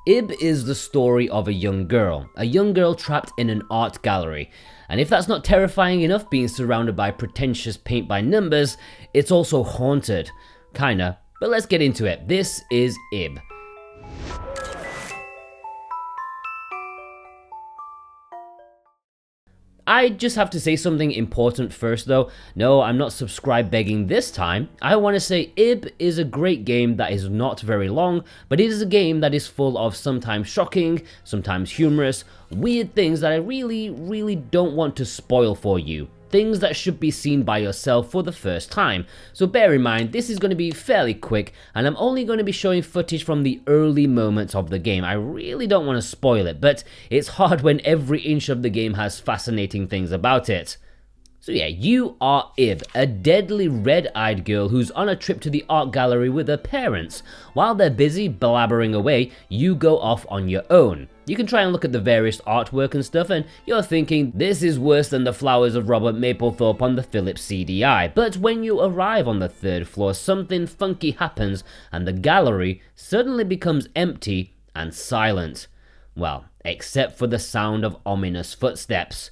Ib is the story of a young girl trapped in an art gallery. And if that's not terrifying enough being surrounded by pretentious paint by numbers, it's also haunted. Kinda, but let's get into it. This is Ib. I just have to say something important first though. No, I'm not subscribe begging this time. I want to say Ib is a great game that is not very long, but it is a game that is full of sometimes shocking, sometimes humorous, weird things that I really don't want to spoil for you. Things that should be seen by yourself for the first time. So bear in mind, this is going to be fairly quick, and I'm only going to be showing footage from the early moments of the game. I really don't want to spoil it, but it's hard when every inch of the game has fascinating things about it. So yeah, you are Ib, a deadly red-eyed girl who's on a trip to the art gallery with her parents. While they're busy blabbering away, you go off on your own. You can try and look at the various artwork and stuff, and you're thinking, this is worse than the flowers of Robert Mapplethorpe on the Philips CDI. But when you arrive on the 3rd floor, something funky happens, and the gallery suddenly becomes empty and silent. Well, except for the sound of ominous footsteps.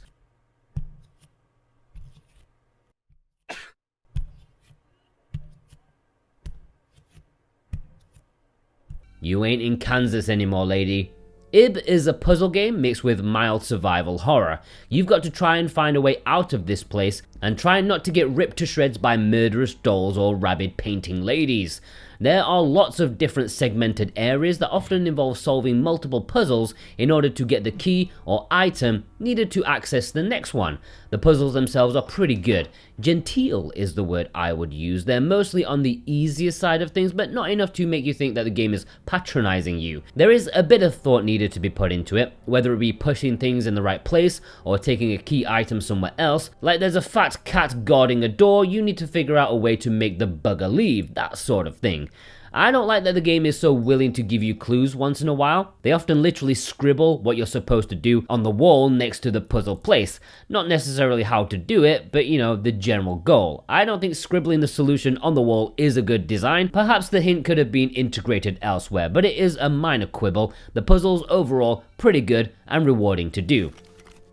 You ain't in Kansas anymore, lady. Ib is a puzzle game mixed with mild survival horror. You've got to try and find a way out of this place and try not to get ripped to shreds by murderous dolls or rabid painting ladies. There are lots of different segmented areas that often involve solving multiple puzzles in order to get the key or item needed to access the next one. The puzzles themselves are pretty good. Genteel is the word I would use. They're mostly on the easier side of things, but not enough to make you think that the game is patronizing you. There is a bit of thought needed to be put into it, whether it be pushing things in the right place or taking a key item somewhere else. Like there's a fat cat guarding a door, you need to figure out a way to make the bugger leave, that sort of thing. I don't like that the game is so willing to give you clues once in a while. They often literally scribble what you're supposed to do on the wall next to the puzzle place. Not necessarily how to do it, but you know, the general goal. I don't think scribbling the solution on the wall is a good design. Perhaps the hint could have been integrated elsewhere, but it is a minor quibble. The puzzle's overall pretty good and rewarding to do.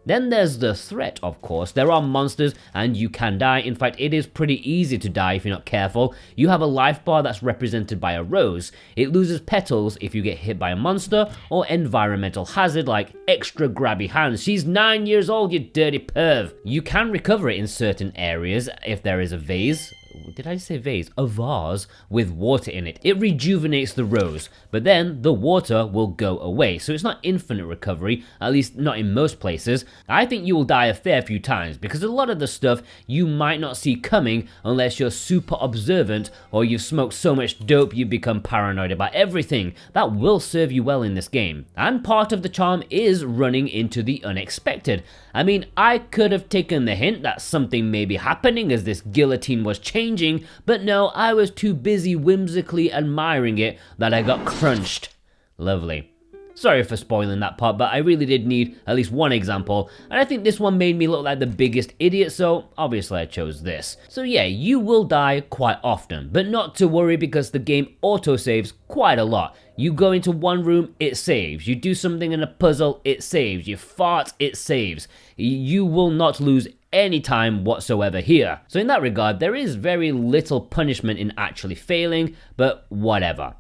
Then there's the threat, of course. There are monsters and you can die. In fact, it is pretty easy to die if you're not careful. You have a life bar that's represented by a rose. It loses petals if you get hit by a monster or environmental hazard like extra grabby hands. She's 9 years old, you dirty perv. You can recover it in certain areas if there is a vase. Did I say vase? A vase with water in it. It rejuvenates the rose, but then the water will go away. So it's not infinite recovery, at least not in most places. I think you will die a fair few times because a lot of the stuff you might not see coming unless you're super observant or you've smoked so much dope you become paranoid about everything. That will serve you well in this game. And part of the charm is running into the unexpected. I mean, I could have taken the hint that something may be happening as this guillotine was changing, but no, I was too busy whimsically admiring it that I got crunched. Lovely. Sorry for spoiling that part, but I really did need at least one example, and I think this one made me look like the biggest idiot, so obviously I chose this. So yeah, you will die quite often, but not to worry because the game autosaves quite a lot. You go into one room, it saves. You do something in a puzzle, it saves. You fart, it saves. You will not lose any time whatsoever here. So in that regard, there is very little punishment in actually failing, but whatever.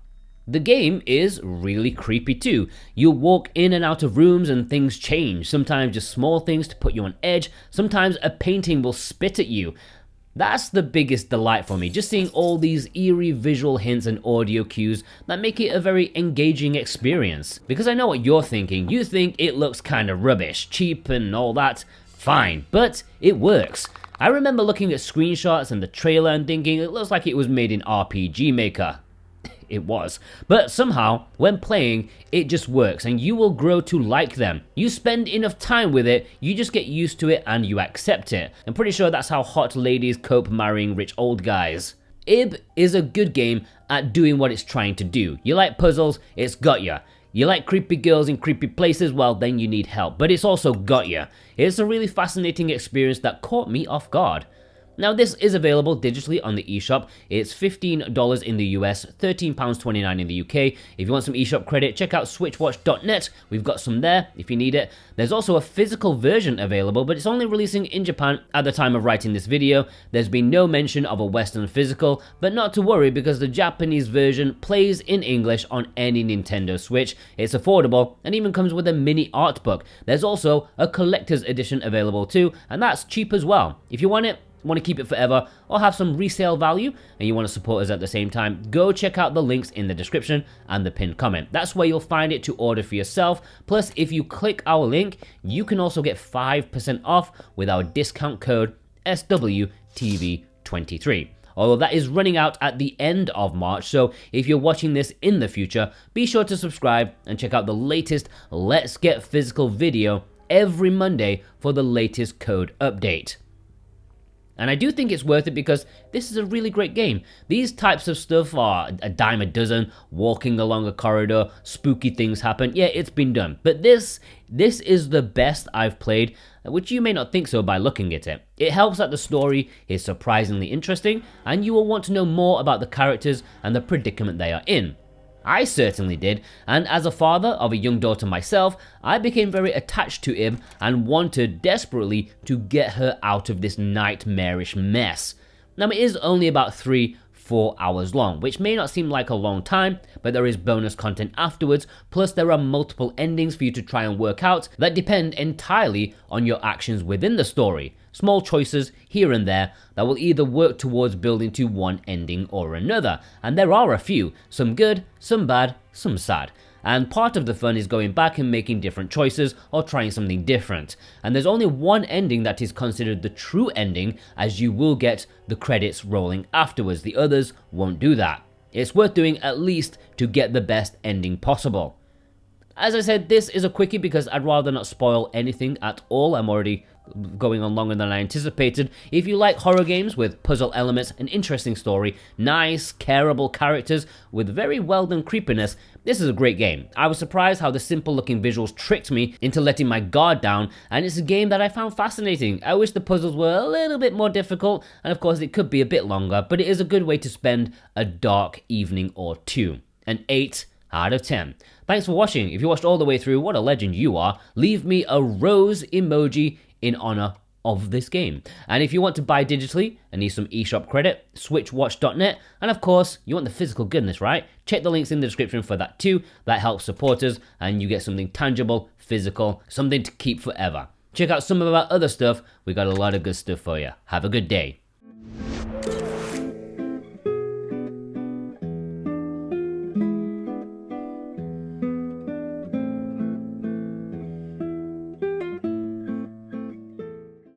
The game is really creepy too. You'll walk in and out of rooms and things change. Sometimes just small things to put you on edge. Sometimes a painting will spit at you. That's the biggest delight for me, just seeing all these eerie visual hints and audio cues that make it a very engaging experience. Because I know what you're thinking. You think it looks kind of rubbish, cheap and all that. Fine, but it works. I remember looking at screenshots and the trailer and thinking it looks like it was made in RPG Maker. It was. But somehow, when playing, it just works and you will grow to like them. You spend enough time with it, you just get used to it and you accept it. I'm pretty sure that's how hot ladies cope marrying rich old guys. Ib is a good game at doing what it's trying to do. You like puzzles, it's got ya. You like creepy girls in creepy places, well then you need help, but it's also got ya. It's a really fascinating experience that caught me off guard. Now this is available digitally on the eShop. It's $15 in the US, £13.29 in the UK. If you want some eShop credit, check out SwitchWatch.net. We've got some there if you need it. There's also a physical version available, but it's only releasing in Japan at the time of writing this video. There's been no mention of a Western physical, but not to worry because the Japanese version plays in English on any Nintendo Switch. It's affordable and even comes with a mini art book. There's also a collector's edition available too, and that's cheap as well. If you want it, want to keep it forever, or have some resale value, and you want to support us at the same time, go check out the links in the description and the pinned comment. That's where you'll find it to order for yourself. Plus, if you click our link, you can also get 5% off with our discount code SWTV23. Although that is running out at the end of March, so if you're watching this in the future, be sure to subscribe and check out the latest Let's Get Physical video every Monday for the latest code update. And I do think it's worth it because this is a really great game. These types of stuff are a dime a dozen, walking along a corridor, spooky things happen. Yeah, it's been done. But this is the best I've played, which you may not think so by looking at it. It helps that the story is surprisingly interesting, and you will want to know more about the characters and the predicament they are in. I certainly did, and as a father of a young daughter myself, I became very attached to Ib and wanted desperately to get her out of this nightmarish mess. Now it is only about 3-4 hours long, which may not seem like a long time, but there is bonus content afterwards, plus there are multiple endings for you to try and work out that depend entirely on your actions within the story. Small choices here and there that will either work towards building to one ending or another, and there are a few, some good, some bad, some sad. And part of the fun is going back and making different choices or trying something different. And there's only one ending that is considered the true ending, as you will get the credits rolling afterwards. The others won't do that. It's worth doing at least to get the best ending possible. As I said, this is a quickie because I'd rather not spoil anything at all. I'm already going on longer than I anticipated. If you like horror games with puzzle elements, an interesting story, nice, careable characters with very well done creepiness, this is a great game. I was surprised how the simple looking visuals tricked me into letting my guard down, and it's a game that I found fascinating. I wish the puzzles were a little bit more difficult, and of course it could be a bit longer, but it is a good way to spend a dark evening or two. An 8 out of 10. Thanks for watching. If you watched all the way through, what a legend you are. Leave me a rose emoji in honor of this game. And if you want to buy digitally and need some eShop credit, SwitchWatch.net. And of course, you want the physical goodness, right? Check the links in the description for that too. That helps support us and you get something tangible, physical, something to keep forever. Check out some of our other stuff. We got a lot of good stuff for you. Have a good day.